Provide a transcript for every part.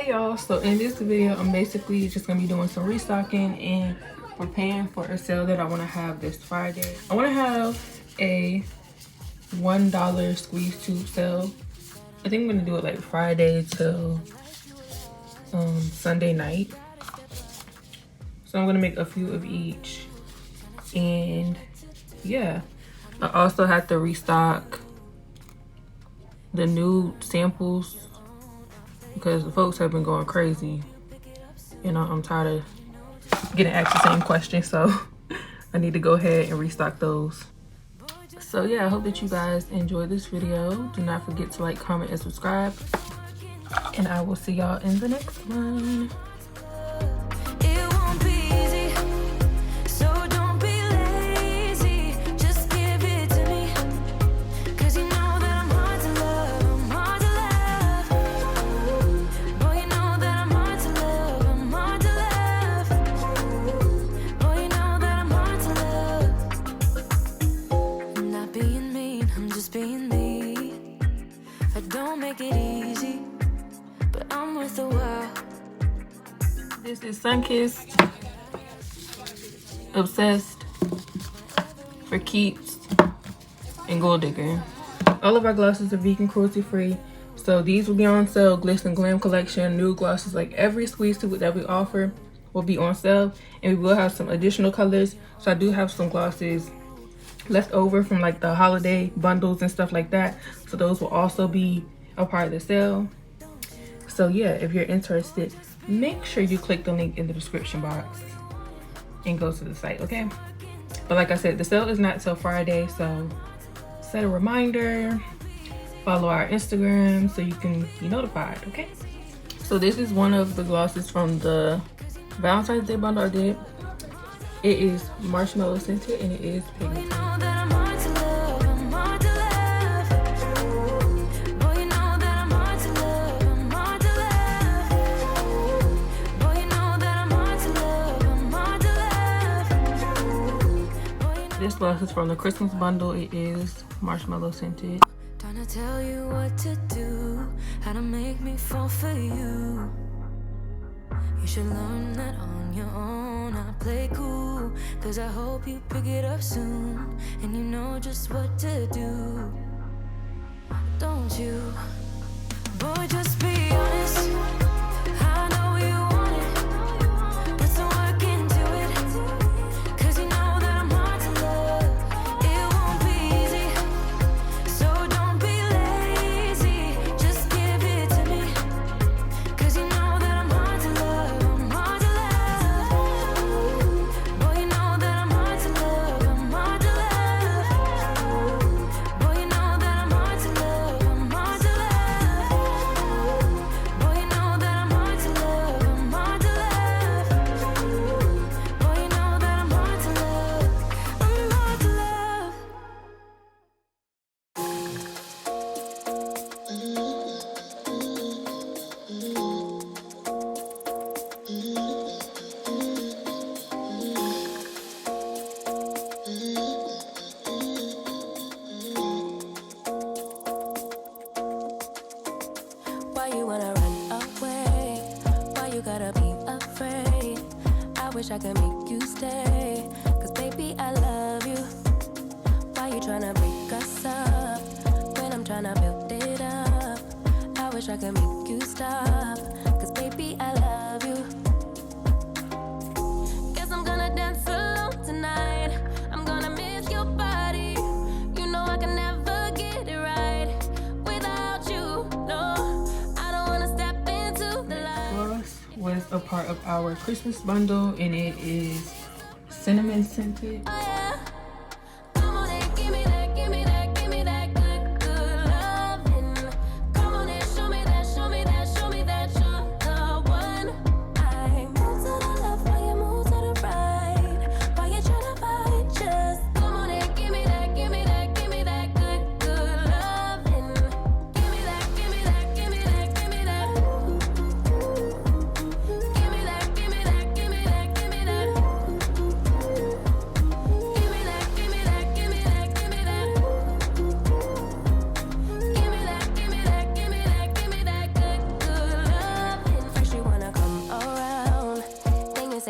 Hey y'all, so in this video I'm basically just gonna be doing some restocking and preparing for a sale that I want to have this Friday. I want to have a $1 squeeze tube sale. I think I'm gonna do it like Friday till Sunday night. So I'm gonna make a few of each, and yeah, I also have to restock the new samples because the folks have been going crazy. You know, I'm tired of getting asked the same question, so I need to go ahead and restock those. So yeah, I hope that you guys enjoy this video. Do not forget to like, comment, and subscribe, and I will see y'all in the next one. This is Sunkissed, Obsessed, For Keeps, and Gold Digger. All of our glosses are vegan, cruelty free, so these will be on sale. Glitz and Glam collection, new glosses, like every squeeze tube that we offer will be on sale, and we will have some additional colors. So I do have some glosses left over from like the holiday bundles and stuff like that, so those will also be a part of the sale. So yeah, if you're interested, make sure you click the link in the description box and go to the site, okay? But like I said, the sale is not till Friday, so set a reminder, follow our Instagram so you can be notified, okay? So this is one of the glosses from the Valentine's Day bundle I did. It is marshmallow scented and it is pigmented. This gloss is from the Christmas bundle. It is marshmallow scented. Trying to tell you what to do, how to make me fall for you. You should learn that on your own. I play cool, cause I hope you pick it up soon, and you know just what to do. Don't you? Boy, just be honest. I know you want it. Put some work into it, cause you know that I'm hard to love. It won't be easy, so don't be lazy. Just give it to me, cause you know that I'm hard to love. I'm hard to love. Boy, you know that I'm hard to love. I'm hard to love. Boy, you know that I'm hard to love. I'm hard to love. Boy, you know that I'm hard to love. I'm hard to love. Boy, you know that I'm hard to love. I'm hard to love. Why you wanna run away? Why you gotta be afraid? I wish I could make you stay, cause baby I love you. Why you tryna break us up when I'm tryna build it up? I wish I could make you stop, cause baby I love you. Guess I'm gonna dance alone tonight. I'm gonna miss your body. You know I can never get it right without you. No, I don't wanna step into the light. Gloss was a part of our Christmas bundle and it is cinnamon scented. Oh yeah. Come on and give me that, give me that, give me that good, good loving. Come on and show me that, show me that, show me that you're the one. I move to the left while you move to the right. While you tryna fight, just come on and give me that, give me that, give me that good, good loving. Give me that, give me that, give me that, give me that. Give me that, give me that, give me that, give me that.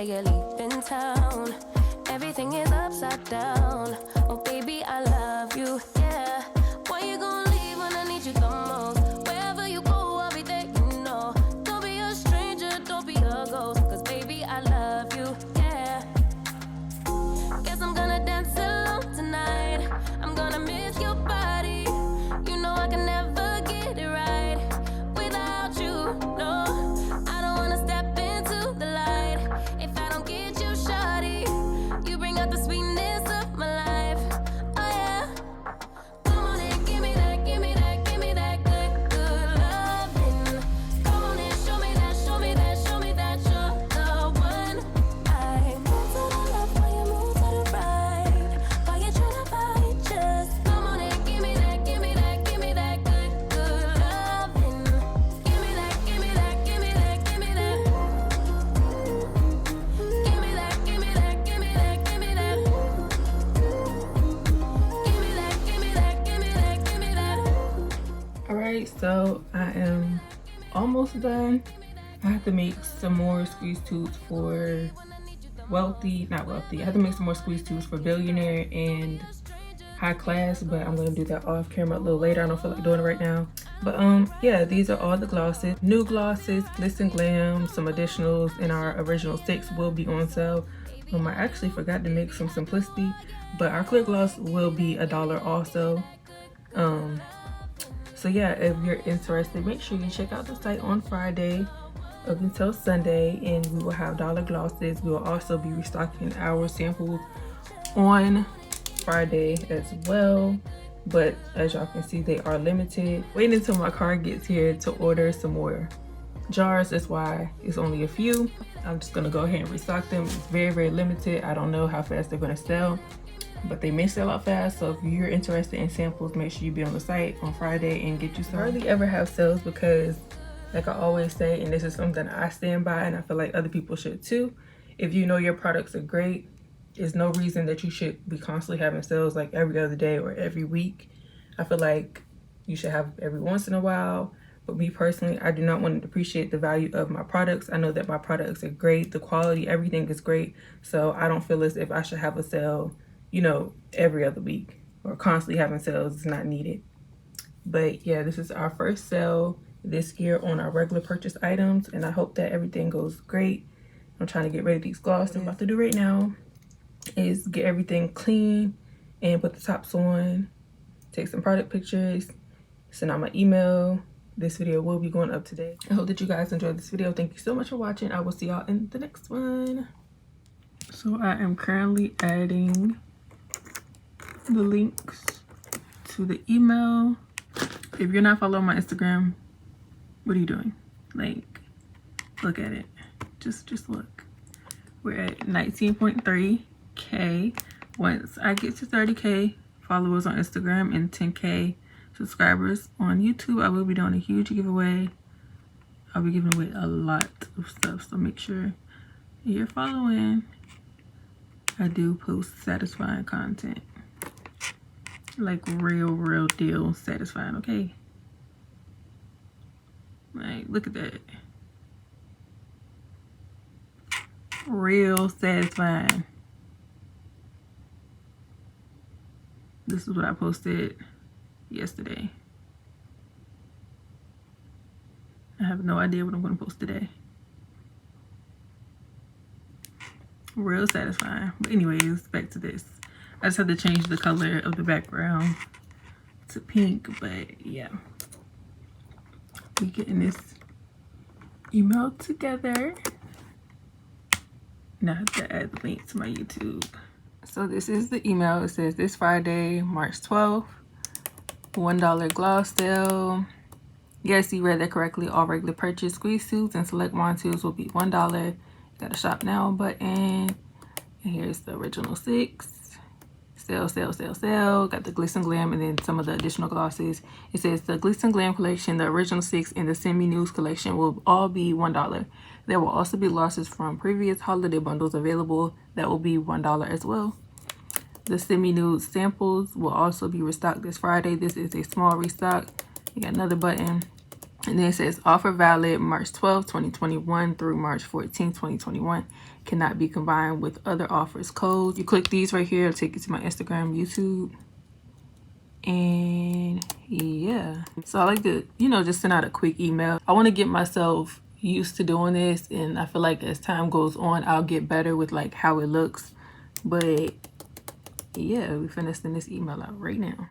say you're leaving town. Everything is upside down. Oh baby, I love you, yeah. Why you gonna leave when I need you the most? Wherever you go, I'll be there, you know. Don't be a stranger, don't be a ghost. Cause baby, I love you, yeah. Guess I'm gonna dance alone tonight. I'm gonna miss your body. You know I can never get it right without you, no. I don't wanna step into the light if I don't get you, shawty. You bring out the sweetness of my life, oh yeah. Come on and give me that, give me that, give me that good, good loving. Come on and show me that, show me that, show me that you're the one. I move to the left while you move to the right. While you tryna fight, just come on and give me that, give me that, give me that good, good loving. Give me that, give me that, give me that, give me that. Give me that, give me that, give me that, give me that. Give me that, give me that, give me that, give me that. All right, so I am almost done. I have to make some more squeeze tubes for not wealthy. I have to make some more squeeze tubes for billionaire and high class, but I'm gonna do that off camera a little later. I don't feel like doing it right now. But yeah, these are all the glosses. New glosses, glitz and glam, some additionals in our original 6 will be on sale. I actually forgot to make some simplicity, but our clear gloss will be $1 also. So yeah, if you're interested, make sure you check out the site on Friday up until Sunday, and we will have dollar glosses. We will also be restocking our samples on Friday as well, but as y'all can see, they are limited. Waiting until my car gets here to order some more jars. That's why it's only a few. I'm just gonna go ahead and restock them. It's very, very limited. I don't know how fast they're gonna sell, but they may sell out fast. So if you're interested in samples, make sure you be on the site on Friday and get you some. I hardly ever have sales because, like I always say, and this is something I stand by and I feel like other people should too, if you know your products are great, there's no reason that you should be constantly having sales like every other day or every week. I feel like you should have every once in a while. But me personally, I do not want to depreciate the value of my products. I know that my products are great, the quality, everything is great. So I don't feel as if I should have a sale, you know, every other week, or constantly having sales is not needed. But yeah, this is our first sale this year on our regular purchase items, and I hope that everything goes great. I'm trying to get rid of these glosses. What I'm about to do right now is get everything clean and put the tops on, take some product pictures, send out my email. This video will be going up today. I hope that you guys enjoyed this video. Thank you so much for watching. I will see y'all in the next one. So I am currently adding the links to the email. If you're not following my Instagram, what are you doing? Like, look at it. Just look. We're at 19.3K. Once I get to 30K followers on Instagram and 10K subscribers on YouTube, I will be doing a huge giveaway. I'll be giving away a lot of stuff, so make sure you're following. I do post satisfying content, like real deal satisfying, okay? Like, look at that. Real satisfying. This is what I posted yesterday. I have no idea what I'm going to post today. Real satisfying. But anyways, back to this. I just had to change the color of the background to pink, but yeah. We getting this email together. Now I have to add the link to my YouTube. So this is the email. It says this Friday, March 12th, $1 gloss sale. Yes, you read that correctly. All regular purchase squeeze tubes and select wand tubes will be $1. Got a shop now button. And here's the original 6. Sale. Got the glitz and glam and then some of the additional glosses. It says the glitz and glam collection, the original 6, and the semi-nudes collection will all be $1. There will also be glosses from previous holiday bundles available that will be $1 as well. The semi-nude samples will also be restocked this Friday. This is a small restock. You got another button. And then it says offer valid March 12, 2021 through March 14, 2021. Cannot be combined with other offers. Codes. You click these right here, it'll take you to my Instagram, YouTube. And yeah, so I like to, just send out a quick email. I want to get myself used to doing this, and I feel like as time goes on, I'll get better with like how it looks. But yeah, we finna send this email out right now.